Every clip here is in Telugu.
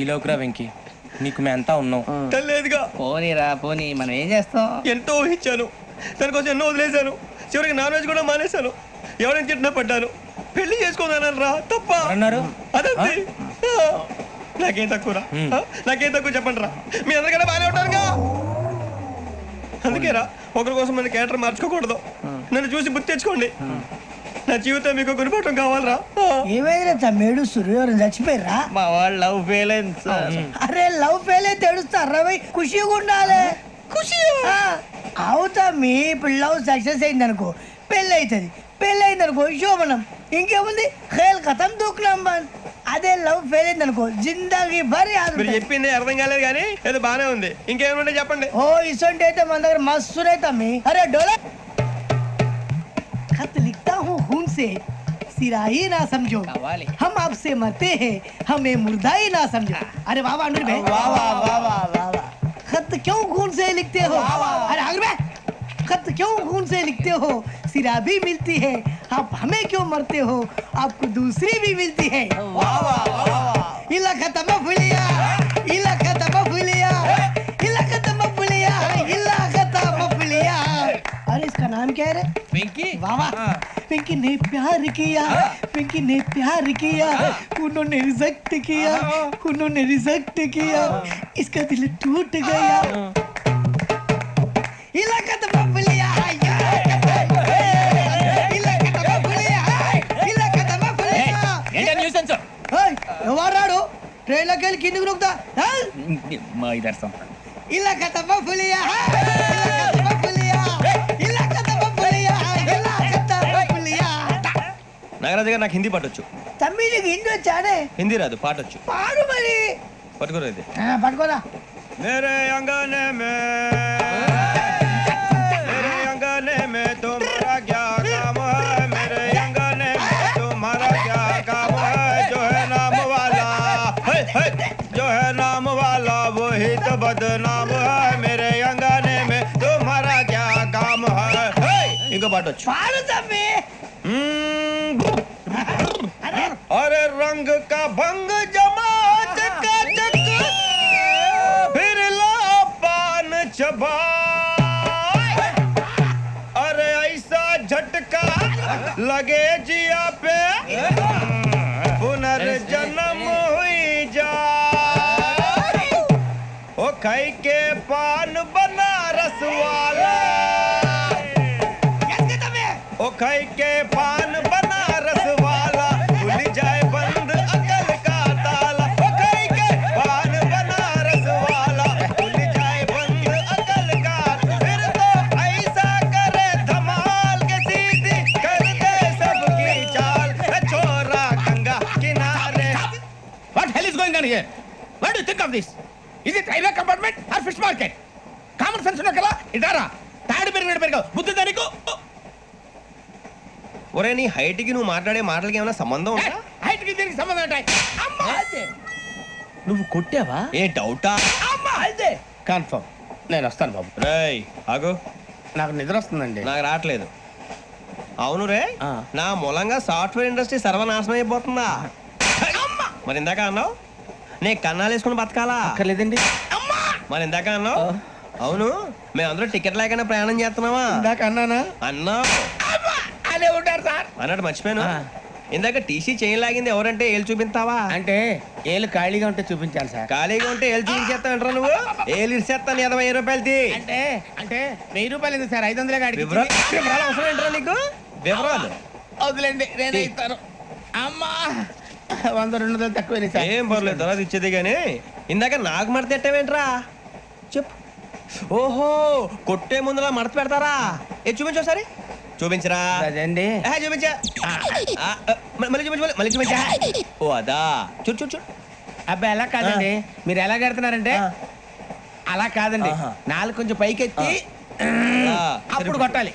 ఫీల్ అవుకురా వెంకీ, నీకు మేమంతా ఉన్నాం. లేదుగా పోనీరా పోనీ, మనం ఏం చేస్తాం? ఎంతో ఊహించాను, దానికోసం ఎన్నో వదిలేశాను, చివరికి నాన్ వెజ్ కూడా మానేశాను. ఎవరైనా తిట్టినా పడ్డాను, పెళ్లి చేసుకున్నాను రా. తప్ప అన్నారు అదంతే. నాకేం తక్కువరా, నాకేం తక్కువ చెప్పండి రా. మీ అందరికన్నా బాగానే ఉంటారుగా. అందుకేరా ఒకరి కోసం మన క్యారెక్టర్ మార్చుకోకూడదు. నన్ను చూసి గుర్తు తెచ్చుకోండి. నా జీవితం మీకు గురిపటం కావాలరా. ఏమైనా తమ్మేడు సూర్యవరం చచ్చిపోయిరా? మా వాళ్ళు లవ్ ఫెయిల్ అయింది సార్. అరే లవ్ ఫెయిల్ అయితే ఏడుస్తారా? ఖుషిగా ఉండాలి. ఖుషి అవుతా. మీ ఇప్పుడు లవ్ సక్సెస్ అయింది అనుకో, పెళ్ళి అవుతుంది. పెళ్ళి అయింది అనుకో శోభనం. ఇంకేముంది, ఖేల్ ఖతం దూకునాం బాన్. అదే లవ్ ఫెయిల్ అయింది అనుకో జిందాగీ భారీ. మీరు చెప్పింది అర్థం కాలేదు కానీ ఏదో బానే ఉంది. ఇంకేమైనా చెప్పండి. ఓ ఇసొంటి అయితే మన దగ్గర మస్తునే తమ్మి. అరే డోలా खत लिखता हूँ खून से, सिरा ही ना समझो, हम आपसे मरते हैं, हमें मुर्दा ही ना समझो. अरे वाह वाह अनुर भाई, वाह वाह वाह वाह वाह. खत क्यों खून से लिखते हो? अरे अनुर भाई, खत क्यों खून से लिखते हो? सिरा भी मिलती है, आप हमें क्यों मरते हो? आपको दूसरी भी मिलती है. वाह वाह वाह. इला खत्म फुलिया, इला खत्म फुलिया, इला खत्म फुलिया, इला खत्म फुलिया. अरे इसका नाम क्या है रे? వెంకీ. वाह वाह. पिंकी ने प्यार किया, पिंकी ने प्यार किया, उन्होंने रिजेक्ट किया, उन्होंने रिजेक्ट किया, इसका दिल टूट गया. इलाका तो बबलिया, इलाका तो बबलिया, इलाका तो बबलिया. ఏంటో న్యూసెన్స్? ఏయ్ ఎవరాడు ట్రైన్లోకి వెళ్ళి కిందికి నొక్కుతా? మా ఇదర్శం. ఇలాకా तो बबलिया, इलाका तो बबलिया, इलाका तो बबलिया, इलाका तो बबलिया. నాగరాజు గారు నాకు హిందీ పాటొచ్చు. తమ్మి నీకు హిందీ వచ్చానే? హిందీ రాదు, పాటొచ్చు. పాడు మరి. పట్టుకోరు ఇది. పట్టుకోరా. मेरे अंगने में, मेरे अंगने में तुम्हारा क्या काम है? मेरे अंगने में तुम्हारा क्या काम है? जो है नाम वाला, जो है नाम वाला वही तो बदनाम है. मेरे अंगने में तुम्हारा क्या काम है? इनको बाटो. పాడు తమ్మి. अरे रंग का भंग जमा चकाचक, फिर ला पान चबा. अरे ऐसा झटका लगे जिया पे, पुनर्जन्म हुई जा. ओ खाई के पान बनारस वाला, ओ खाई के पान बनारस वाला, खुल जाए बंद अकल का ताला. ओ खाई के पान बनारस वाला, खुल जाए बंद अकल का. फिर तो ऐसा करे धमाल के सीधी कर दे सबकी चाल. छोरा गंगा किनारे. What hell is going on here? What do you think of this? Is it railway compartment or fish market? Common sense ఉన్న కదా ఇదారా. తాడు పెరిగావు బుద్ధి దానికి. ఒరే నీ హైట్ కి నువ్వు మాట్లాడే మాటలకి ఏమైనా సంబంధం ఉందా? హైట్ కి దీనికి సంబంధం ఉంటాయి. అమ్మా నువ్వు కొట్టావా? ఏ డౌటా? అమ్మా అయితే కన్ఫర్మ్. నేను వస్తాను బాబు. రేయ్ ఆగు, నాకు నిద్ర వస్తుందండి. నాకు రావట్లేదు. అవును రే, నా మూలంగా సాఫ్ట్వేర్ ఇండస్ట్రీ సర్వనాశనం అయిపోతుందా? మరి ఇందాక అన్నావు నే కన్నాలు వేసుకుని బతకాలా? అక్కర్లేదండి. మరి ఇందాక అన్నావు అవును మేమందరూ టికెట్ లేకుండా ప్రయాణం చేస్తున్నావా? ఇందాక అన్నానా? అన్నావు. అదే ఉంటారు సార్ అన్నట్టు మర్చిపోయాను. ఇందాక టీసీ చేయి లాగింది ఎవరంటే ఏళ్ళు చూపిస్తావా? అంటే ఏళ్ళు ఖాళీగా ఉంటే చూపించాలి సార్. ఖాళీగా ఉంటే ఏళ్ళు చూపించేస్తానంటారా నువ్వు? ఏళ్ళు ఇచ్చేస్తాను 20,000 రూపాయలది. అంటే అంటే 1000 రూపాయలు ఎందుకు సార్? 500 కాడికి వివరాలు అవసరం ఏంటరా నీకు? వివరాలు వదిలేండి, నేనే ఇస్తాను. అమ్మా 100-200 తక్కువ సార్. ఏం పర్లేదు, తర్వాత ఇచ్చేది కానీ ఇందాక నాకు మడత ఎట్టవేంట్రా చెప్పు. ఓహో కొట్టే ముందులా మడత పెడతారా? ఏ చూపించు ఒకసారి. చూపించరా? అదండి. చూపించా. మళ్ళీ చూపించు, మళ్ళీ చూపించా. ఓ అదా, చూడు చూడు చూడు. అబ్బాయి ఎలా కాదండి, మీరు ఎలా కడుతున్నారంటే అలా కాదండి. నాలుగు కొంచెం పైకెత్తి అప్పుడు కొట్టాలి.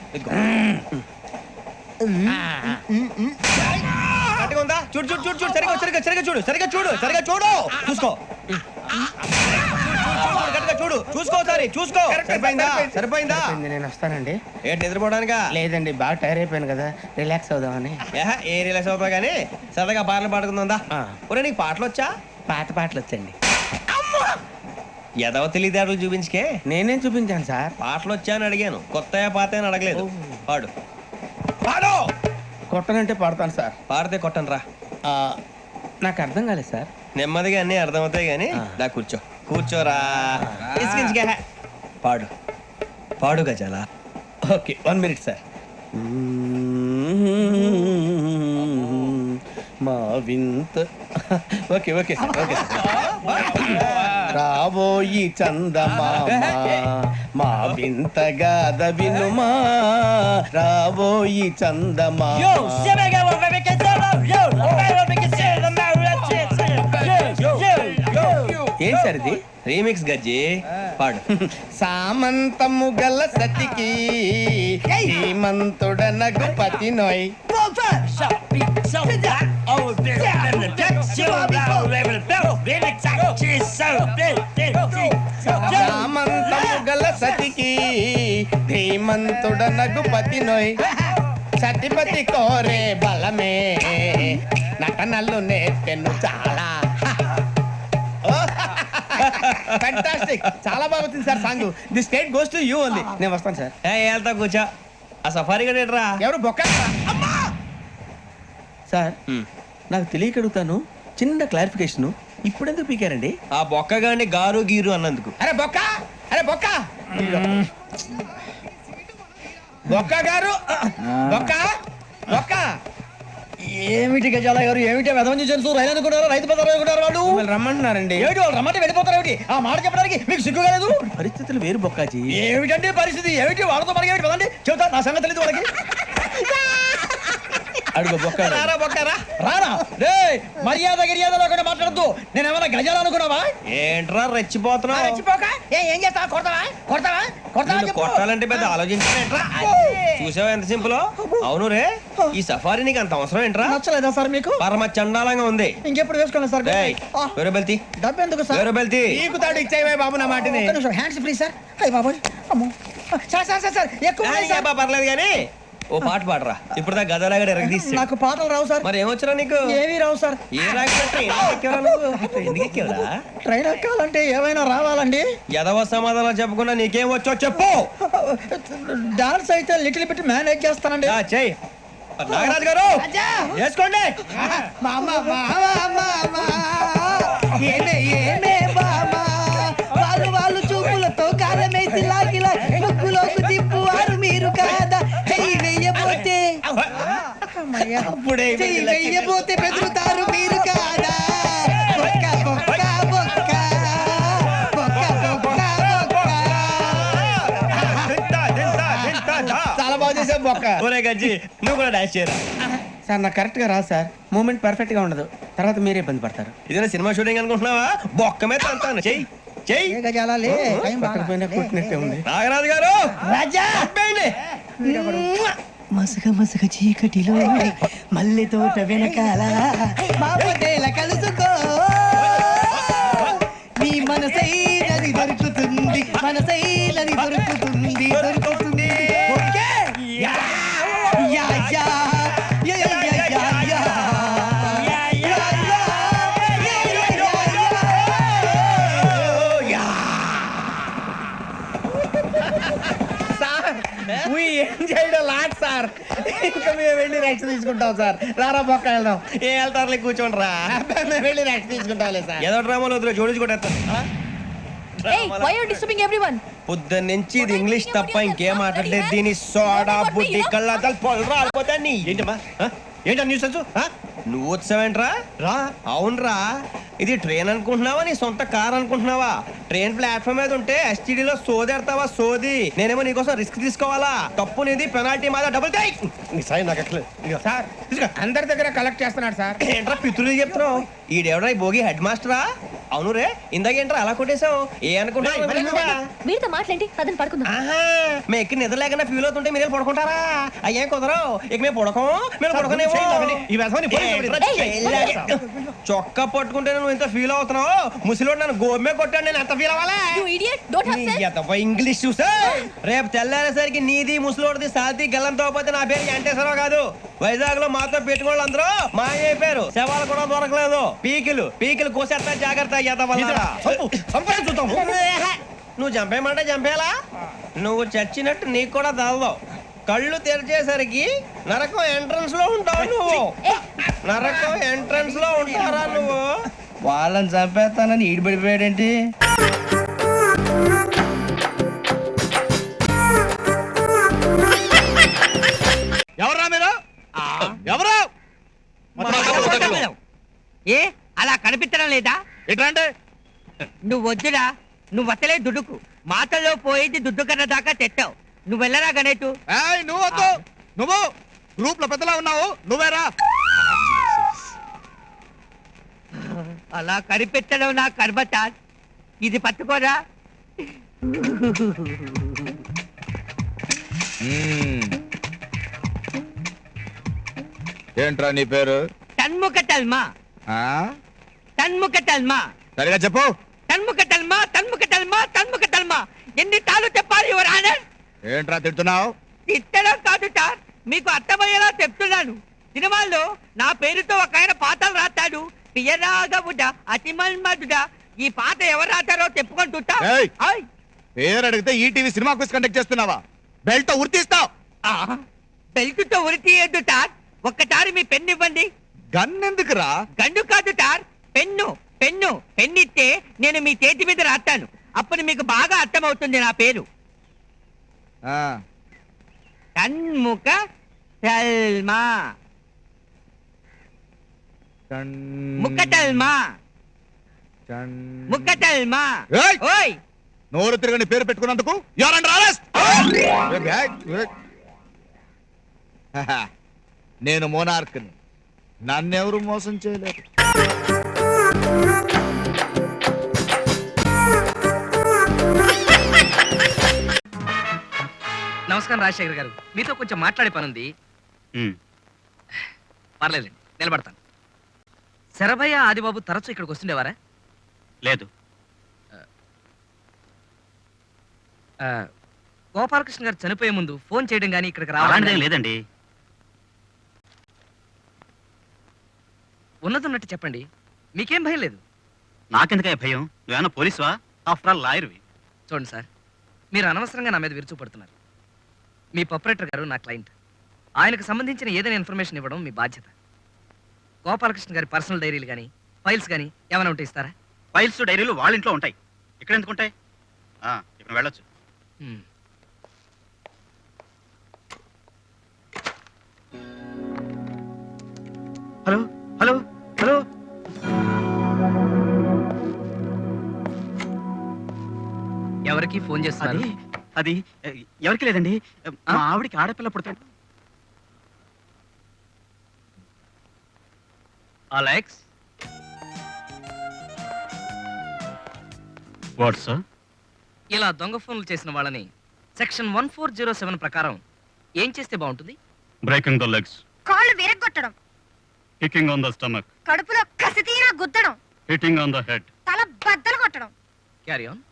కరెక్ట్గా ఉందా? చూడు చూడు చూడు చూడు, సరిగా సరిగా సరిగా చూడు, సరిగా చూడు, సరిగా చూడు, చూసుకో. కరెక్ట్గా చూడు, చూసుకో సారి చూసుకో. సరిపోయిందా? సరిపోయిందా? నేను వస్తానండి. ఏంటి నిద్రపోవడానికా? లేదండి, బాగా టైర్ అయిపోయాను కదా, రిలాక్స్ అవుదామని. ఏ రిలాక్స్ అవుతావు కానీ సరదాగా పాటలు పాడుకుందా? ఒరే నీకు పాటలు వచ్చా? పాటలు వచ్చండి. ఎదవ తెలివితేటలు చూపించుకే. నేనేం చూపించాను సార్? పాటలు వచ్చా అని అడిగాను, కొత్త పాత అని అడగలేదు. పాడు పాడు. కొట్టనంటే పడతాను సార్. పాడితే కొట్టను రా. ఆ, నాకు అర్థం కాలేదు సార్. నెమ్మదిగా అన్నీ అర్థమవుతాయి కానీ దా కూర్చో. కూర్చోరా. ఇసుకించుకే. పాడు పాడు గజాల. Okay 1 minute sir. మా వింత ఓకే ఓకే సార్ ఓకే రాబోయి చందమామ మా వింత గాథ వినుమా రాబోయి చందమామ. ఏం సార్ ఇది? రీమిక్స్ గజ్జి. పాడు. సామంతము గల సతికి హేమంతుడనగు పతి నోయ్. సామంతము గల సతికి ధీమంతుడనగు పతి నోయ్. సతిపతి కోరే బలమే నటనలు నేర్పెను చాలా. ఫ్యాంటాస్టిక్, చాలా బాగా వచ్చింది sir song. The state goes to you only. నేను వస్తాను సార్. వెళ్తా కూర్చో. ఆ సఫారీ గడేట్రా. ఎవరు బొక్క సార్? నాకు తెలియక అడుగుతాను, చిన్న క్లారిఫికేషన్. ఇప్పుడు ఎందుకు పీకారండి? ఆ బొక్కగాని గారు గీరు అన్నందుకు. అరే బొక్క, అరే బొక్క, బొక్క గారు, బొక్క బొక్క. ఏమిటి గజాల గారు, ఏమిటి వెదవం చూసారు? రైలు అనుకున్నారు, రైతు బజార్ అనుకున్నారు. వాళ్ళు మిమ్మల్ని రమ్మంటున్నారండి. ఏమిటి వాళ్ళు రమ్మంటే వెళ్ళిపోతారు? ఏమిటి ఆ మాట చెప్పడానికి మీకు సిగ్గు కాలేదు? పరిస్థితులు వేరు బొక్కాజీ. ఏమిటండి పరిస్థితి? ఏమిటి వాళ్ళతో మనకి ఏమిటి కదండి? చెబుతా, నా సంగతి తెలియదు వాళ్ళకి. అడుగు బొక్క. రారా బొక్కరా. రానా రే, మర్యాద గిర్యాద లేకుండా మాట్లాడద్దు. నేను ఏమైనా గజాలు అనుకున్నావా? ఏంట్రా రెచ్చిపోతున్నావు? రెచ్చిపోక ఏం చేస్తావా? కొడతావా కొడతావా కొడతావా నిన్ను చెప్పు. కొట్టాలంటే పెద్ద ఆలోచించావేంట్రా? చూసావా ఎంత సింపుల్. అవును రే, ఈ సఫారీ నీకు అంత అవసరం ఏంట్రా? నచ్చలేదా సార్ మీకు? పరమ చండాలంగా ఉంది. ఇంకెప్పుడు వేసుకోండి సార్. ఏయ్, వేరే బెల్తి, డబ్బు ఎందుకు సార్? వేరే బెల్తి. నీకు తాడు ఇచ్చాయి బాబు నా మాటని. ఒక్క నిమిషం, హ్యాండ్స్ ఫ్రీ సార్. అయ్య బాబోయ్, అమ్మో. సార్ సార్ సార్ సార్ ఎక్కువ ఉన్నాయి సార్. పర్లేదు కానీ ఓ పాట పాడరా. ఇప్పుడు దా గదలాగడ ఎరగదీసి. నాకు పాటలు రావు సార్. మరి ఏమొచ్చరా నీకు? ఏమీ రావు సార్. ఏ రాకపోతే ఎందుకు ఎక్కేవరా? ట్రైన్ ఎక్కాలంటే ఏమైనా రావాలండి. ఎదవ సమాధానం చెప్పకుండా నీకేం వచ్చో చెప్పు. డాన్స్ అయితే లిటిల్ బిట్ మేనేజ్ చేస్తానండి. చెయ్యి. నాగరాజు గారు వేసుకోండి. మామ ఏమే ఏమే బామా వాళ్ళు చూపులతో కాలమేసి లాగిలా ముగ్గులోకి తిప్పువారు మీరు కాదా? చెయ్యి వెయ్యబోతే అప్పుడే చెయ్యి వెయ్యబోతే బెదురుతారు మీరు కాదా? బొక్క బొక్క బొక్క బొక్క బొక్క బొక్క. చాలా బాగా చేసావు బొక్క. ఒరే గజ్జి, నువ్వు కూడా డాన్స్ చేయరా. సార్ నాకు కరెక్ట్ గా రాదు సార్. మూమెంట్ పర్ఫెక్ట్ గా ఉండదు, తర్వాత మీరే ఇబ్బంది పడతారు. ఇదేనా సినిమా షూటింగ్ అనుకుంటున్నావా? బొక్క మీద అంతాను. చెయ్యి చెయ్యి. ఏ గజాలా లే, టైం బాగా. పక్కన పోయినా కొట్టినట్టే ఉంది. నాగరాజు గారు రాజా అబ్బేయండి. మసక మసక చీకటిలో మల్లె తోట వెనకాల మా పొదేల కలుసుకో నీ మనసైనది దొరుకుతుంది, మనసైనది దొరుకుతుంది దొరుకుతుంది. Okay yeah yeah yeah yeah yeah yeah yeah yeah. Sir we enjoyed a lot, sir. ఇంకా మేము వెళ్ళి రెస్ట్ తీసుకుంటాం సార్. రారా బొక్క వెళ్దాం. ఏ వెళ్తారులే, కూర్చోండి రా. మేము వెళ్ళి రెస్ట్ తీసుకుంటాంలే సార్. ఏదో డ్రామాలో వద్దులే, జోడించుకుంటా. Hey, why are you disturbing everyone? పొద్దున్న నుంచి ఇది ఇంగ్లీష్ తప్ప ఇంకేం మాట్లాడలేదు. దీని సోడా బుడ్డి కళ్ళ పొలు రాలిపోతా నీ. ఏంటమ్మా ఏంటా న్యూస్ నువ్వు వచ్చావేంట్రా? రా. అవునరా, ఇది ట్రైన్ అనుకుంటున్నావా నీ సొంత కార్ అనుకుంటున్నావా? ట్రైన్ ప్లాట్ఫామ్ మీద ఉంటే ఎస్టీడీలో సోదేడతావా సోది. నేనేమో నీకోసం రిస్క్ తీసుకోవాలా? తప్పు నీది, పెనాల్టీ మాదా, డబుల్ టై. సార్ అందరి దగ్గర కలెక్ట్ చేస్తున్నాడు సార్. ఏంట్రా పితులు చెప్తున్నావు? ఈడెవడా ఈ భోగి హెడ్ మాస్టరా? అవును రే, ఇందాకేంట్రా అలా కొట్టేశావు? ఏ అనుకుంటున్నావు? వీరితో మాట్లాడి అతను పడుకుందాం. ఆహా, మేము ఎక్కి నిద్ర లేకుండా ఫీల్ అవుతుంటే మీరే పడుకుంటారా? అయ్యేం కుదరవు. ఇక మేము పడకం, మేము పడకనేమో. చొక్కా పట్టుకుంటే నువ్వు ఎంత ఫీల్ అవుతున్నావు? ముసలివాడు నన్ను గోమే కొట్టాడు, నేను ఎంత ఫీల్ అవ్వాలా? You idiot, don't have sense. English చూసా రేపు తెల్లారేసరికి నీది ముసలోడిది సాల్తీ గల్లంతో పోతే నా పేరు వెంకటేశ్వరరావు కాదు. వైజాగ్ లో మాతో పెట్టుకోళ్ళు అందరూ మాయైపోయారు. శవాలు కూడా దొరకలేదు. పీకిలు కోసేస్తా జాగ్రత్త. చూద్దాం. నువ్వు చంపేయమంటే చంపేలా? నువ్వు చచ్చినట్టు నీకు కూడా తగదు. కళ్ళు తెరిచేసరికి నరకం ఎంట్రన్స్ లో ఉంటావు నువ్వు. నరకం ఎంట్రన్స్ లో ఉంటారా నువ్వు? వాళ్ళని చంపేస్తానని ఈడు పడిపోయాడేంటి? ఎవరా మీరు? ఎవరు? ఏ అలా కనిపించడం లేదా? ఎట్లా? నువ్వు వద్దురా, నువ్వు అసలే దుడుకు. మాటల్లో పోయేది దుడ్డు కన్నా దాకా తెచ్చావు. నువ్వు వెళ్ళరా గణేటు. నువ్వు వద్దు. నువ్వు గ్రూప్ లో పెద్దలా ఉన్నావు, నువ్వేరా. అలా కనిపించడం నా కర్మత. ఇది పట్టుకోరా. ఏంట్రా నీ పేరు? తన్ముఖ తల్మా. తన్ముఖ తల్మా. సరిగా చెప్పు. తన్ముఖ తల్మా, తన్ముఖ తల్మా, తన్ముఖ తల్మా. ఎన్ని తాళ్ళు చెప్పాలి యువర్ ఆనర్? ఏంట్రా తిడుతున్నావు? తిట్టడం కాదు సార్, మీకు అర్థమయ్యేలా చెప్తున్నాను. సినిమాల్లో నా పేరుతో ఒక ఆయన పాటలు రాస్తాడు. పియరాగబుడ అతిమన్మధుడ. ఈ పాట ఎవరు రాస్తారో చెప్పుకుంటుంటా. ఏయ్! పేరు అడిగితే ఈటీవీ సినిమా క్విజ్ కండక్ట్ చేస్తున్నావా? బెల్ట్ ఉరితీస్తావు. బెల్టుతో ఉరి తీయద్దు సార్. ఒక్కసారి మీ పెన్ను ఇవ్వండి. గన్ ఎందుకురా? గండు కాదు సార్, పెన్ను. పెన్ను ఇస్తే నేను మీ చేతి మీద రాస్తాను. అప్పుడు మీకు బాగా అర్థమవుతుంది నా పేరు. తన్ముఖ తల్మా. ముక్కటల్మా. ముక్కటల్మా. ఏయ్! ఓయ్ నోరు తిరగని పేరు పెట్టుకున్నందుకు ఎవరండి అరెస్ట్? నేను మోనార్క్ని. నన్నెవరు మోసం చేయలేరు. నమస్కారం రాజశేఖర్ గారు, మీతో కొంచెం మాట్లాడే పనుంది. పర్లేదండి, నిలబడతాను. శరభయ్య ఆదిబాబు తరచూ ఇక్కడికి వస్తుండేవారా? లేదు. గోపాలకృష్ణ గారు చనిపోయే ముందు ఫోన్ చేయడం కానీ ఇక్కడికి రావడం అలాంటిదేం లేదండి. ఉన్నదున్నట్టు చెప్పండి, మీకేం భయం లేదు. నాకెందుకే భయం? నువ్వేమన్నా పోలీసువా? After all లాయర్వి. చూడండి సార్, మీరు అనవసరంగా నా మీద విరుచుపడుతున్నారు. మీ ప్రొపరేటర్ గారు నా క్లయింట్. ఆయనకు సంబంధించిన ఏదైనా ఇన్ఫర్మేషన్ ఇవ్వడం మీ బాధ్యత. గోపాలకృష్ణ గారి పర్సనల్ డైరీలు కానీ ఫైల్స్ కానీ ఏమైనా ఉంటే ఇస్తారా? ఫైల్స్ డైరీలు వాళ్ళ ఇంట్లో ఉంటాయి, ఇక్కడ ఎందుకు ఉంటాయి? ఇప్పుడు వెళ్ళొచ్చు. Hello hello hello. ఎవరికి ఫోన్ చేస్తున్నారు? అది ఎవరికి లేదండి. మా ఆవిడికి ఆడపిల్ల పుడతాడు. అలెక్స్. What sir? ఇలా దొంగ ఫోన్లు చేసిన వాళ్ళని సెక్షన్ 1407 ప్రకారం ఏం చేస్తే బాగుంటుంది? బ్రేకింగ్ ద లెగ్స్, కాళ్ళు విరగ్గొట్టడం, కికింగ్ ఆన్ ద స్టమక్, కడుపులో కసితీరా గుద్దడం, హిట్టింగ్ ఆన్ ద హెడ్. తల బద్దలు కొట్టడం. Carry on.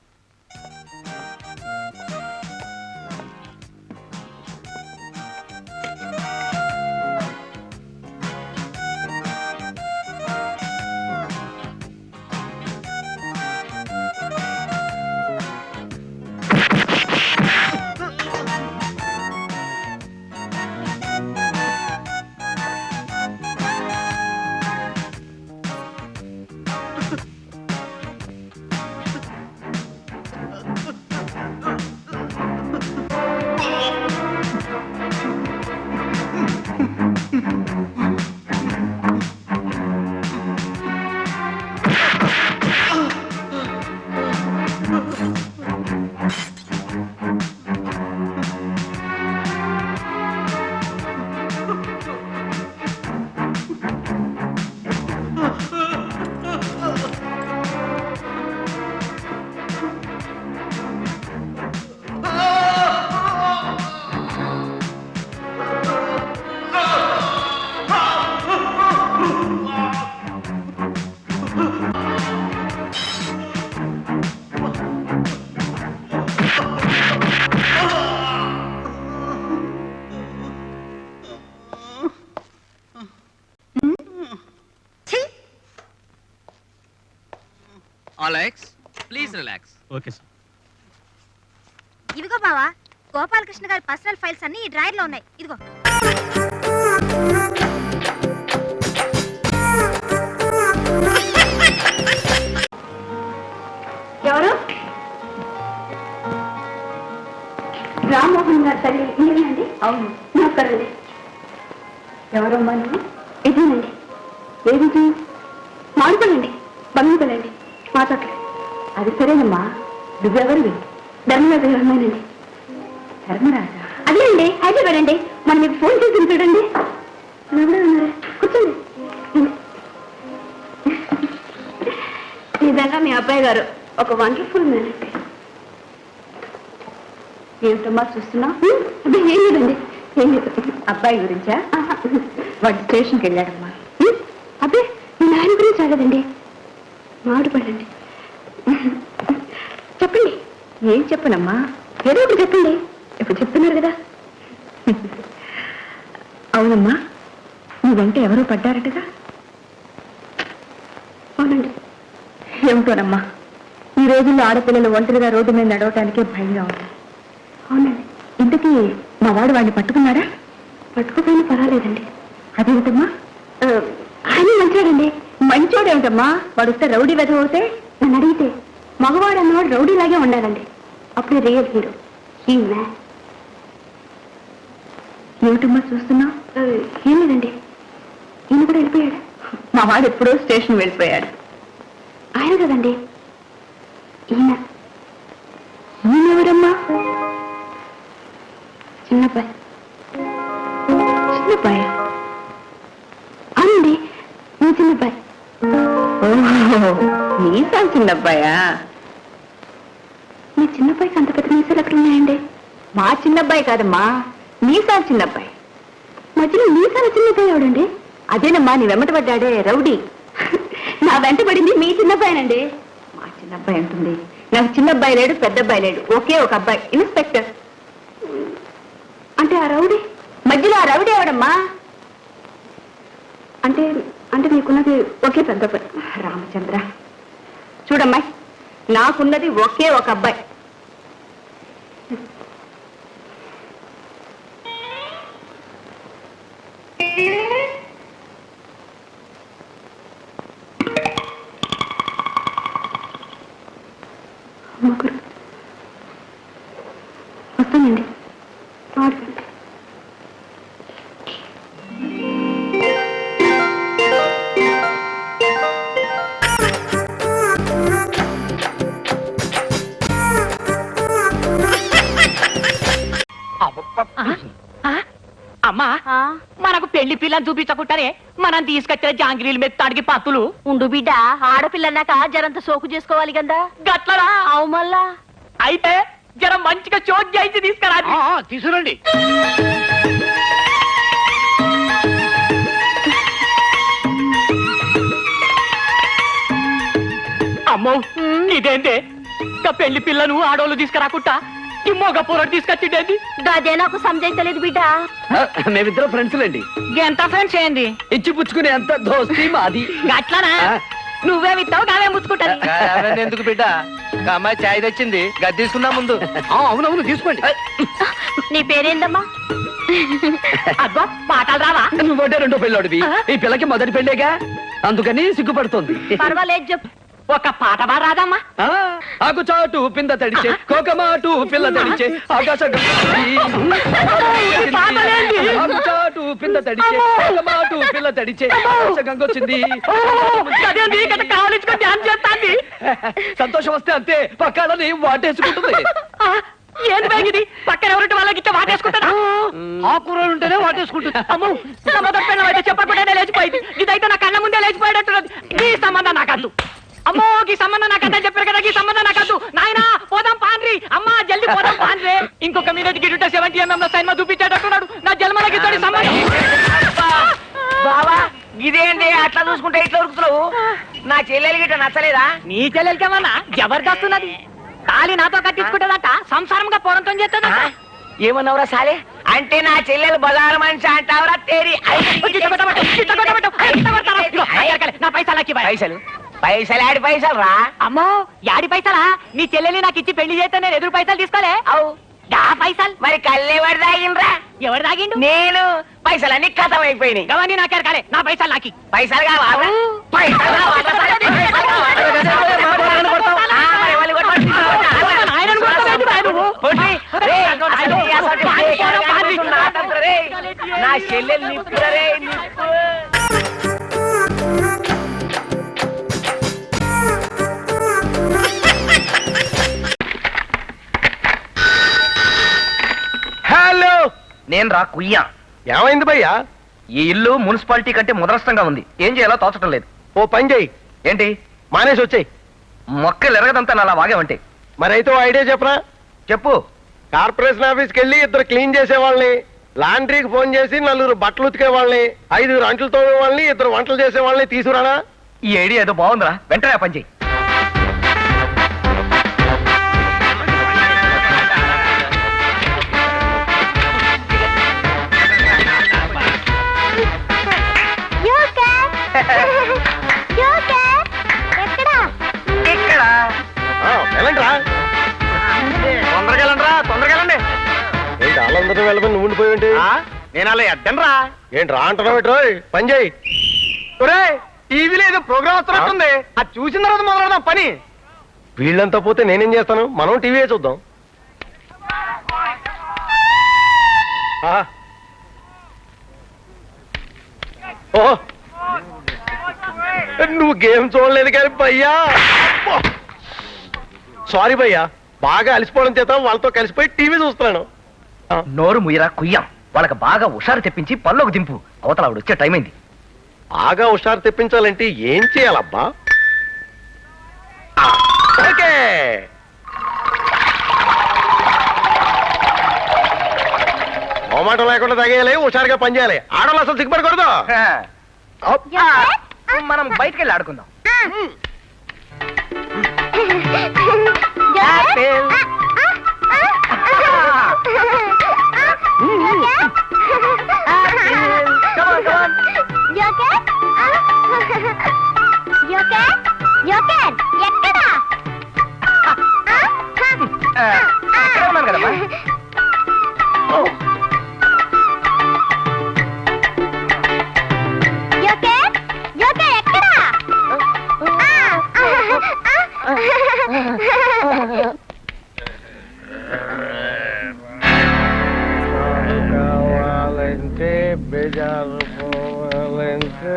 Alex please relax. Okay sir. ఇదిగో బావా, గోపాలకృష్ణ గారి పర్సనల్ ఫైల్స్ అన్ని ఈ డ్రాయర్ లో ఉన్నాయి. ఇదిగో. ఎవరు? రామ్మోహన్ గారి తల్లి మీరేనండి? అవును, నమస్కారండి. ఎవరమ్మా నువ్వు? ఇదేనండి. ఏది? మాడుకోనండి, బంధువులండి, మాట్లాడలేదు. అది సరేనమ్మా, నువ్వెవరివి? ధర్మరాజు గారు అమ్మాయినండి. ధర్మరాజా? అదేనండి, హైదరాబాద్ అండి. మనం మీకు ఫోన్ చేసి చూడండి. ఉన్నారా? కూర్చోండి. నిజంగా మీ అబ్బాయి గారు ఒక వండర్ఫుల్ మ్యాన్ అండి. ఏమిటమ్మా చూస్తున్నా? అదే ఏం లేదండి, ఏం లేదు. అబ్బాయి గురించా? వాడు స్టేషన్కి వెళ్ళాడమ్మా. అబ్బే, మీ నాయన గురించి రాలేదండి, మాడుపడండి. చెప్పండి. ఏం చెప్పనమ్మా, ఏదో ఒకటి చెప్పండి. ఇప్పుడు చెప్తున్నారు కదా. అవునమ్మా, నీ వెంట ఎవరో పడ్డారటగా? అవునండి. ఏమిటోనమ్మా, ఈ రోజుల్లో ఆడపిల్లలు ఒంటరిగా రోడ్డు మీద నడవటానికే భయంగా ఉంది. అవునండి. ఇంతకీ మా వాడు వాడిని పట్టుకున్నారా? పట్టుకోపోయినా పర్వాలేదండి. అదేమిటమ్మా? ఆయన మంచోడండి. మంచోడేమిటమ్మా, వాడు వస్తే రౌడీ వెధవ అవుతే? నన్ను అడిగితే మగవాడు అన్నవాడు రౌడీలాగే ఉండాలండి, అప్పుడే రియల్ హీరో. ఏమిటమ్మా చూస్తున్నా? ఏం లేదండి, ఈయన కూడా వెళ్ళిపోయాడు. మా వాడు ఎప్పుడో స్టేషన్ వెళ్ళిపోయాడు. ఆయన కదండి ఈయన. ఈయనెవరమ్మా? చిన్నబ్బాయి. చిన్నబ్బాయి? అవునండి, మీ చిన్నబ్బాయి. ఓహో, మీసాలు చిన్నబ్బాయా? మీ చిన్నబ్బాయికి అంత పెద్ద మీసాలు ఎక్కడ ఉన్నాయండి? మా చిన్నబ్బాయి కాదమ్మా, మీసాలు చిన్నబ్బాయి. మధ్యలో మీసాలు చిన్నబ్బాయి ఎవడండి? అదేనమ్మా, నీ వెంట పడ్డాడే రౌడీ. నా వెంట పడింది మీ చిన్నబ్బాయినండి. మా చిన్నబ్బాయి అంటుంది. నాకు చిన్నబ్బాయి లేడు, పెద్దబ్బాయి లేడు, ఒకే ఒక అబ్బాయి, ఇన్స్పెక్టర్. అంటే ఆ రౌడీ మధ్యలో, ఆ రౌడీ ఎవడమ్మా? అంటే అంటే నీకున్నది ఒకే పెద్ద అబ్బాయి. రామచంద్ర, చూడమ్మాయి, నాకున్నది ఒకే ఒక అబ్బాయి. వస్తానండి, ఆడుకోండి. అమ్మా, మనకు పెళ్లి పిల్లని చూపించకుండానే మనం తీసుకొచ్చిన జాంగిరీలు మెత్తాడికి పత్తులు ఉండు బిడ్డ, ఆడపిల్లన్నాక జరంత సోకు చేసుకోవాలి కదా. గట్లరా? అవు మళ్ళా. అయితే జర మంచిగా చోట్ చేయించి తీసుకురా. తీసుకురండి. అమ్మో, ఇదేంటే పెళ్లి పిల్లను ఆడోళ్ళు తీసుకురాకుండా ఈ మొగ పూరడు తీసుకొచ్చిండేది? అదే నాకు సంజయించలేదు బిడ్డ. మేమిద్దరం ఫ్రెండ్స్ లేండి. ఎంత ఫ్రెండ్స్ ఏంది? ఇచ్చి పుచ్చుకునే అంత దోస్తి మాది. గట్లనా? నువ్వే విత్తావు, నావే ముచ్చుకుంటాను. ఎందుకు బిడ్డ, అమ్మాయి చాయ్ తెచ్చింది, గది తీసుకున్నా ముందు. అవునవును, తీసుకోండి. నీ పేరేందమ్మా? అబ్బా, పాటలు రావా? నువ్వంటే రెండో పెళ్ళోడివి, ఈ పిల్లకి మొదటి పెళ్ళేగా, అందుకని సిగ్గుపడుతోంది. పర్వాలేదు చెప్పు. ఒక పాట రాదమ్మా? ఆకు చాటు పింద తడిచే, కోకమాటు పిల్ల తడిచే, ఆకాశ ఆకు చాటు పింద తడిచే, కోకమాటు పిల్ల తడిచే, ఆకాశ గంగొచ్చింది. కావలించుకొని ధ్యానం చేస్తాంది. సంతోషం వస్తే అంతే, పక్కాలని వాటేసుకుంటుంది. ఏంది బాగిది? పక్కన ఎవరింటి వాళ్ళకి ఇచ్చే వాటేసుకుంటారా? ఆ కూరలు ఉంటేనే వాటేసుకుంటుంది. అమ్మో, నా మొదటి పెళ్ళం అయితే చెప్పకుండా లేచిపోయింది, ఇదైతే నా కళ్ళ ముందే లేచిపోయేటట్టున్నది. ఈ సంబంధం నాకద్దు. అమ్మో, ఈ సంబంధం నాకద్దని చెప్పారు కదా, ఈ సంబంధం నాకద్దు. నాయనా, పోదాం పాండ్రి. అమ్మా, జల్ది పోదాం పాండ్రి. ఇంకొక మీరేజ్ గిట్ట 70mm లో సైన్మా చూపించేటట్టున్నాడు. నా జన్మలకి ఇతడి సంబంధం. బావా, ఇదేంటి అట్లా చూసుకుంటే ఇట్లా ఉరుకుతున్నావు? నా చెల్లెలు గిట్ట నచ్చలేదా? నీ చెల్లెలకేమన్నా జబర్దస్తున్నది. తాళి నాతో కట్టించుకుంటుందట, సంసారంగా పోరంతో చేస్తుందట. ఏమన్నావురా సాలే? అంటే నా చెల్లెలు బజారు మనిషి అంటావురా? తేరి నా పైసలు పైసలు ఆడి పైసలు రా. అమ్మో యాడి పైసలా? నీ చెల్లెలి నాకు ఇచ్చి పెళ్లి చేస్తే నేను ఎదురు పైసలు తీసుకోలే. అవు దా పైసలు మరి కళ్ళెవడు తాగిండ్రా? ఎవరు తాగిండు? నేను. పైసలన్నీ కథం అయిపోయినాయి. గవన్నీ నాకే కాలే, నా పైసలు నాకి. పైసలు కావాలా? పైసలు కావాలా? నా చెల్లెలు నిప్పురే నిప్పు. హలో, నేను రా కుయ్యా. ఏమైంది భయ్యా? ఈ ఇల్లు మున్సిపాలిటీ కంటే ముదరస్తంగా ఉంది. ఏం చేయాలో తోచటం లేదు. ఓ పని చెయ్యి, ఏంటి? మానేసి వచ్చాయి. మొక్కలు ఎరగదంతా అలా వాగేవంటే. మరైతే ఓ ఐడియా చెప్పరా? చెప్పు. కార్పొరేషన్ ఆఫీస్కి వెళ్ళి 2 క్లీన్ చేసే వాళ్ళని, లాండ్రీకి ఫోన్ చేసి 4 బట్టలు ఉతికే వాళ్ళని, 5 అంట్లు తోమే వాళ్ళని, 2 వంటలు చేసే వాళ్ళని తీసుకురానా? ఈ ఐడియా ఏదో బాగుందిరా, వెంటనే ఆ పని చెయ్యి. ఇక్కడ వెళ్ళండిరా. తొందరగా వెళ్ళండిరా, తొందరగా వెళ్ళండి. ఏంటి వాళ్ళందరూ వెళ్ళమని నువ్వు ఉండిపోయింటి? నేను అలా ఎడ్డనరా. ఏంటి రా అంటున్నావు? ఇటు పని చేయి. టీవీలో ఏదో ప్రోగ్రామ్ వస్తున్నట్టుంది. అది చూసిన తర్వాత మొదలెడదాం పని. వీళ్ళంతా పోతే నేనేం చేస్తాను? మనం టీవీ చూద్దాం. ఓ నువ్వు గేమ్ చూడలేదు కానీ భయ్యా. సారీ భయ్యా, బాగా అలసిపోవడం చేత వాళ్ళతో కలిసిపోయి టీవీ చూస్తున్నాను. నోరు ముయ్యరా కుయ్యాం. వాళ్ళకి బాగా హుషారు తెప్పించి పల్లోకి దింపు. అవతల ఆవిడ వచ్చే టైం అయింది. బాగా హుషారు తెప్పించాలంటే ఏం చేయాలబ్బా? ఓకే, మొహమాటం లేకుండా తగేయాలి, హుషారుగా పనిచేయాలి. ఆడవాళ్ళు అసలు సిగ్గుపడకూడదు. మనం బయటికి వెళ్ళి ఆడుకుందాం. ఇక్కడే ఉన్నాను కదమ్మా. కావాలంటే బేజారు పోవాలంటే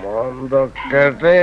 మందొక్కటే.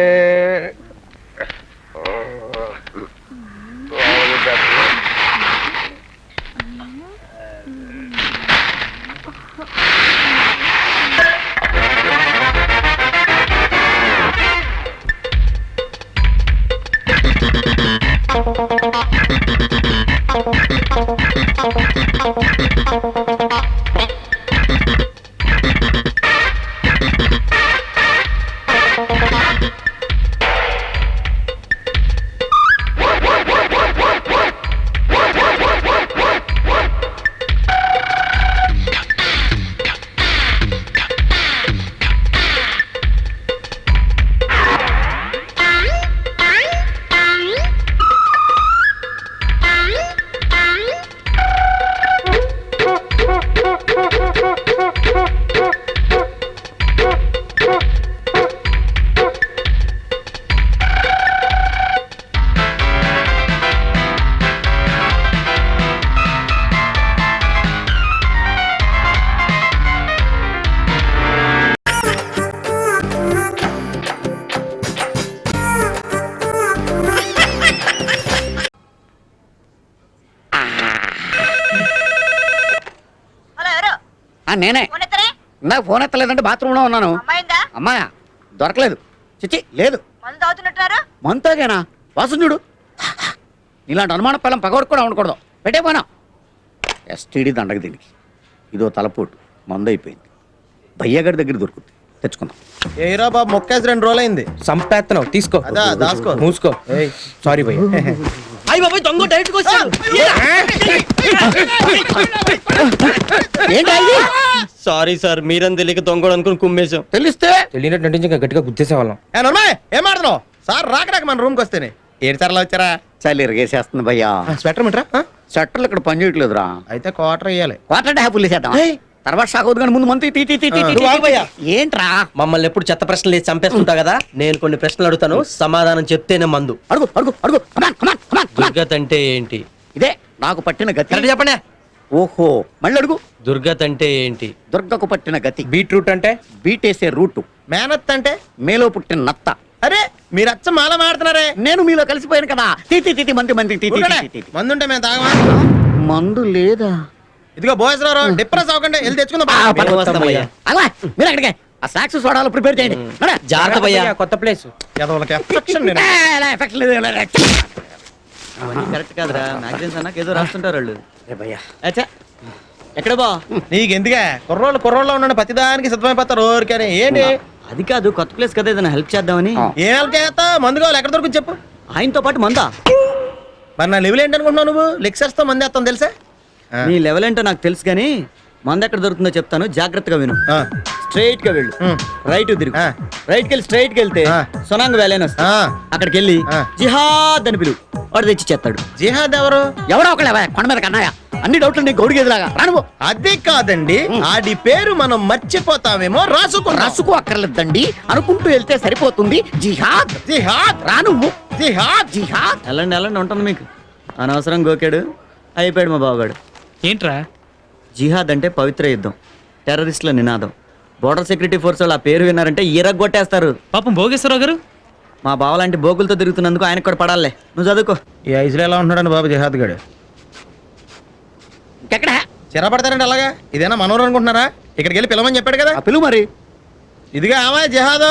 నేనే నాకు ఫోన్ ఎత్తలేదంటే బాత్రూంలో ఉన్నాను. అమ్మాయా దొరకలేదు. చిచ్చి లేదు. మంతోగేనా? వాసన చూడు. ఇలాంటి అనుమాన పిల్లం పగవరకు కూడా ఉండకూడదు. పెట్టే పోనా ఎస్టీడీ దండగ దీనికి. ఇదో తలపోటు మందు అయిపోయింది. భయ్యగారి దగ్గర దొరుకుతుంది, తెచ్చుకుందాం. ఏరా బాబు, మొక్కేసి 2 రోజులైంది. సంపేత్తనం తీసుకో. దాసుకో, మూసుకో. సారీ భయ్య. అయ్య బాబాయ్, దొంగ డైరెక్ట్గా వచ్చాడు. ఏంటి? సారీ సార్, మీరని తెలియక దొంగడు అనుకుని కుమ్మేశాం. తెలిస్తే తెలియనట్టు నటించి ఇంకా గట్టిగా గుర్తేసేవాళ్ళం. ఏం ఆడుతున్నావు? సార్ రాక మన రూమ్కి వస్తేనే ఏడు సార్లు వచ్చారా? చలి ఇరిగేసేస్తుంది భయ్యా. స్వెటర్ మిట్రా షట్టర్లు ఇక్కడ పని చేయట్లేదురా. అయితే క్వార్టర్ వేయాలి. క్వార్టర్ అంటే హ్యాపీలు వేసేద్దాం. తర్వాత షాక్ అవుతుంది కానీ ముందు మంత్ ఏంట్రా? మమ్మల్ని ఎప్పుడు చెత్త ప్రశ్నలు వేసి చంపేస్తుంటా కదా, నేను కొన్ని ప్రశ్నలు అడుగుతాను, సమాధానం చెప్తేనే మందు. అడుగు అడుగు అడుగు. దుర్గత్ అంటే ఏంటి? ఇదే నాకు పట్టిన గతి. చెప్పండి. ఓహో మళ్ళీ అడుగు. దుర్గత్ అంటే ఏంటి? దుర్గకు పట్టిన గతి. బీట్రూట్ అంటే? బీటేసే రూటు. మేనత్ అంటే? మేలో పుట్టిన నత్త. అరే మీరు అచ్చ మాల మాడుతున్నారే. నేను మీలో కలిసిపోయాను కదా. మందుంటే మేము తాగమా? మందు లేదా? ఇదిగో బాయ్స్ రారు, డిప్రెస్ అవ్వకండి, వెళ్ళి తెచ్చుకుందాం. అలా మీరు అక్కడికే ఆ స్నాక్స్ సోడాలు ప్రిపేర్ చేయండి. జాగ్రత్త భయ్యా, కొత్త ప్లేస్. కరెక్ట్ కాదురా, మ్యాగజైన్స్ అన్నాక ఏదో రాస్తుంటారు వాళ్ళు. ఎక్కడ బా నీకెందుకే కుర్రోళ్ళు ఉన్నాడు, ప్రతిదానికి సిద్ధమైపోతారు ఊరికని. ఏంటి అది కాదు, కొత్త ప్లేస్ కదా, ఏదైనా హెల్ప్ చేద్దామని. ఏం హెల్ప్ చేస్తా? మందు కావాలి, ఎక్కడ దొరుకుతుంది చెప్పు. ఆయనతో పాటు మందా? మరి నా లెవెల్ ఏంటనుకుంటున్నావు నువ్వు? లెక్చర్స్ తో మంది వేస్తాను తెలుసా? నీ లెవెల్ ఏంటో నాకు తెలుసు కానీ మంద ఎక్కడ దొరుకుతుందో చెప్తాను, జాగ్రత్తగా విను. స్ట్రైట్ గా వెళ్ళు, రైట్ తిరుగు, రైట్ కి వెళ్ళి స్ట్రైట్ కి వెళ్తే సొనాంగ్ వ్యాలీ అని వస్తా. అక్కడికి వెళ్ళి జిహాద్ అని పిలువు, వాడు తెచ్చి చేస్తాడు. జిహాద్ ఎవరు? ఎవడో ఒకళ్ళ కొండ మీద కన్నాయ. అన్ని డౌట్లు నీకు గౌడి గేదిలాగా రానువు. అది కాదండి, ఆడి పేరు మనం మర్చిపోతామేమో. రాసుకో అక్కర్లేదండి, అనుకుంటూ వెళ్తే సరిపోతుంది. జిహాద్ జిహాద్ రానువ్వు. జిహాద్ జిహాద్ వెళ్ళండి ఉంటుంది మీకు. అనవసరం గోకాడు, అయిపోయాడు మా బావగాడు. ఏంట్రా జిహాద్ అంటే పవిత్ర యుద్ధం, టెర్రరిస్టుల నినాదం. బోర్డర్ సెక్యూరిటీ ఫోర్స్ వాళ్ళు ఆ పేరు విన్నారంటే ఈరగొట్టేస్తారు. పాపం భోగేశ్వరరావు గారు మా బావ లాంటి బోగులతో తిరుగుతున్నందుకు ఆయనకు కూడా పడాలే. నువ్వు చదువుకో. ఈ ఐసులో ఎలా ఉంటున్నాడు బాబు జిహాద్ గడు? ఎక్కడ చిరపడతారండి అలాగా? ఇదేనా మనోరు అనుకుంటున్నారా? ఇక్కడికి వెళ్ళి పిలవని చెప్పాడు కదా. పిలువు మరి. ఇదిగా ఆమె జిహాద్.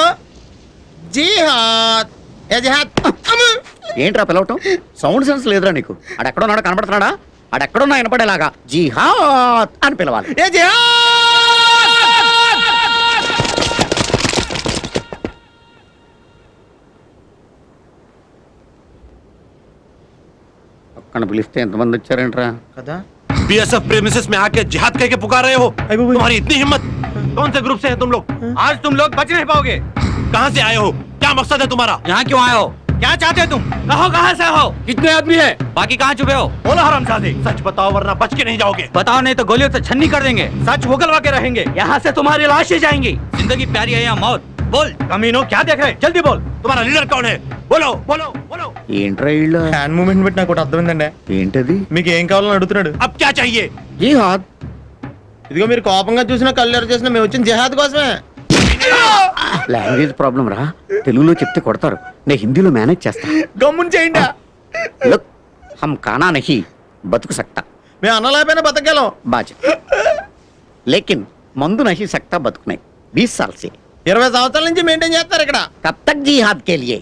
జిహాద్ ఏ జిహాద్. ఏంట్రా పిలవటం? సౌండ్ సెన్స్ లేదురా నీకు? ఆడెక్కడున్నాడో కనపడుతున్నాడా? ఆడెక్కడున్నా వినపడేలాగా జిహాద్ అని పిలవాలి. ఏ జిహాద్. పక్కన పిలిస్తే ఎంతమంది వచ్చారేంట్రా కదా? बीएसएफ प्रेमिसेस में आके जिहाद कह के पुकार रहे हो? तुम्हारी इतनी हिम्मत? कौन से ग्रुप से है तुम लोग? आज तुम लोग बच नहीं पाओगे। कहाँ से आए हो? क्या मकसद है तुम्हारा? यहाँ क्यों आए हो? क्या चाहते हो तुम? कहो कहाँ से हो? कितने आदमी है? बाकी कहाँ छुपे हो? बोलो हरामजादे, सच बताओ वरना बच के नहीं जाओगे। बताओ नहीं तो गोलियों से छन्नी कर देंगे। सच उगलवा के रहेंगे। यहाँ से तुम्हारी लाशें जाएंगी। जिंदगी प्यारी है या मौत? बोल कमीनो, क्या देख रहे? जल्दी बोल। तुम्हारा लीडर कौन है? बोलो बोलो बोलो। ఏంట్రా వీళ్ళు? హ్యాండ్ మూమెంట్ పెట్టి నాకు ఒకటి అర్థమైందండి. ఏంటది? మీకు ఏం కావాలని అడుగుతున్నాడు. अब क्या चाहिए? జిహాద్. ఇదిగో మీరు కోపంగా చూసినా కళ్ళు చేసినా మేము వచ్చిన జిహాద్ కోసమే. లాంగ్వేజ్ ప్రాబ్లం రా, తెలుగులో చెప్తే కొడతారు, నేను హిందీలో మేనేజ్ చేస్తా. గమ్ముని చేయండి. లుక్ హమ్ కానా నహీ బతుకు సక్తా. మేము అన్నలేకపోయినా బతకగలం. బాజ్ లేకిన్ మందు నహీ సక్తా బతుకున్నాయి 20 साल से. 20 సంవత్సరాల నుంచి మెయింటైన్ చేస్తారు ఇక్కడ. కబ్ తక్ జిహాద్ కే లియే.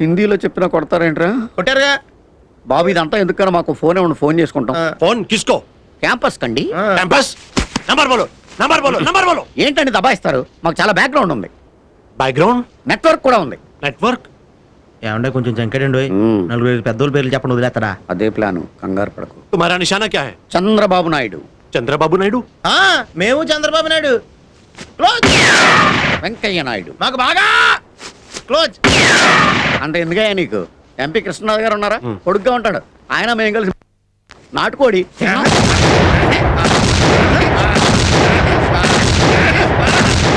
హిందీలో చెప్పినా కొడతారేంట్రా? కొట్టారుగా బాబు. ఇదంతా ఎందుకన్నా మాకు ఫోన్ ఏమన్నా ఫోన్ చేసుకుంటాం. फोन किसको? క్యాంపస్ కండి. कैंपस नंबर बोलो, नंबर बोलो, नंबर बोलो। ఏంటండి దబాయిస్తారు? మాకు చాలా బ్యాక్గ్రౌండ్ ఉంది, बैकग्राउंड నెట్వర్క్ కూడా ఉంది. नेटवर्क। ఏమంటే కొంచెం జంకడండి. నలుగురు పెద్దోళ్ళ పేర్లు చెప్పండి, వదిలేస్తారా? అదే ప్లాను, కంగారు పడకు. तुम्हारा निशाना क्या है? చంద్రబాబు నాయుడు. चंद्रबाबू नायडू। మేము చంద్రబాబు నాయుడు. క్లోజ్. వెంకయ్య నాయుడు. మాకు బాగా క్లోజ్. అంటే ఎందుకయ్యా నీకు? ఎంపీ కృష్ణనాథ్ గారు ఉన్నారా, కొడుగ్గా ఉంటాడు, ఆయన మేము కలిసి నాటుకోడి.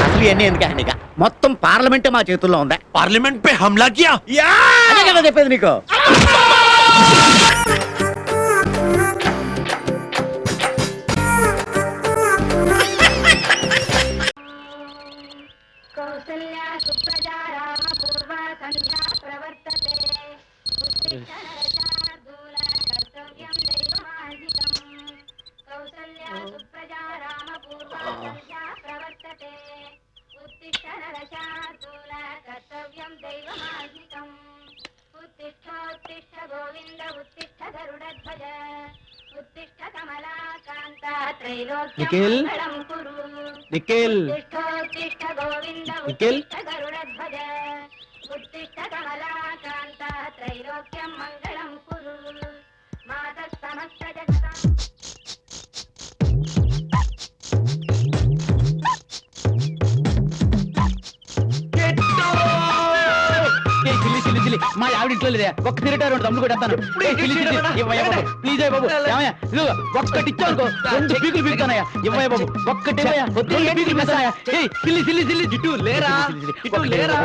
అసలు ఇవన్నీ ఎందుకు? మొత్తం పార్లమెంటే మా చేతుల్లో ఉందా? पार्लियामेंट पे हमला किया? అదే కదా చెప్పేది నీకు. నిఖిల్ నిఖిల్ నిఖిల్ చిల్లి మా ఆవిడింట్లో లేదే ఒక్క తిరిగి రెండు తమ్ముడు కూడా ప్లీజ్ అయ్య బాబు ఏమయ్యా ఇదిగో ఒక్కటి ఇచ్చావు అనుకో 2 పీకులు పీకుతానయ్యా ఇవ్వయ్య బాబు ఒక్కటే పీకులు పీకుతానయ్యా సిల్లి సిల్లి సిల్లి జిట్టు లేరా జిట్టు లేరా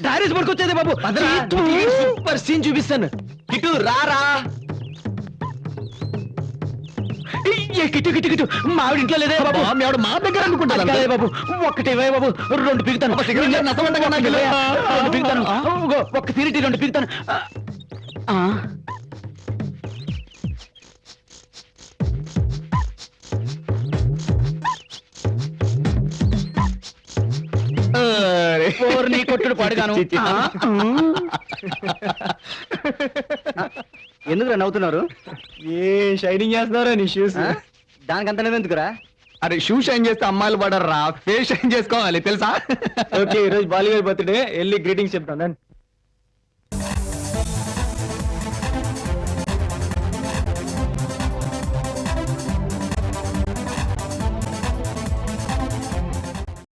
డైరెక్ట్ పడుకొచ్చేదే బాబు సూపర్ సీన్ చూపిస్తాను కిటు రారా కిటు కిటు కిటు మా ఆవిడ ఇంట్లో లేదే బాబు మీ ఆవిడ మా దగ్గర అనుకుంటాను బాబు ఒక్కటే బాబు 2 పీకుతాను పీకుతాను ఒక్క తిరిగి 2 పీకుతాను నీ కొట్టుడు పాడుగాను ఎందుకురా నవ్వుతున్నారు ఏ షైనింగ్ చేస్తున్నారా నీ షూస్ దానికంత ఎందుకురా అరే షూ షైన్ చేస్తే అమ్మాయిలు పడరా ఫేస్ షైన్ చేసుకోవాలి తెలుసా ఓకే ఈ రోజు బాలీవుడ్ బర్త్డే వెళ్ళి గ్రీటింగ్స్ చెప్తాను